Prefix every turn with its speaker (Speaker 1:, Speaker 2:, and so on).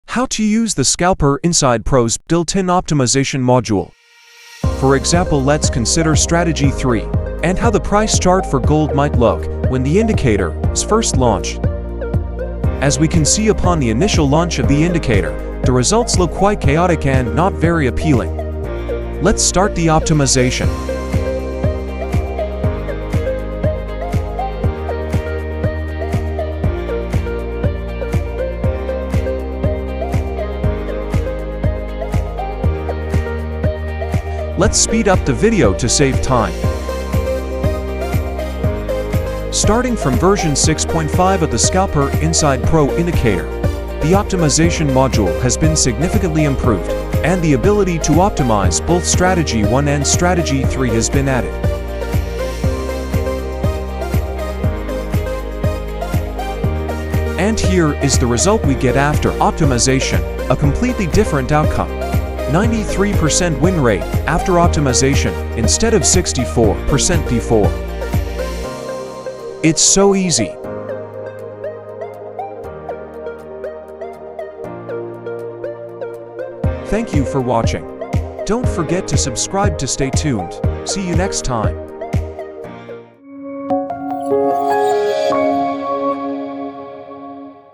Speaker 1: How to use the Scalper Inside Pro's built-in optimization module. For example, let's consider strategy 3 and how the price chart for gold might look when the indicator is first launched. As we can see upon the initial launch of the indicator, the results look quite chaotic and not very appealing. Let's start the optimization. Let's speed up the video to save time. Starting from version 6.5 of the Scalper Inside Pro indicator, the optimization module has been significantly improved, and the ability to optimize both strategy 1 and strategy 3 has been added. And here is the result we get after optimization, a completely different outcome. 93% win rate after optimization instead of 64% before. It's so easy. Thank you for watching. Don't forget to subscribe to stay tuned. See you next time.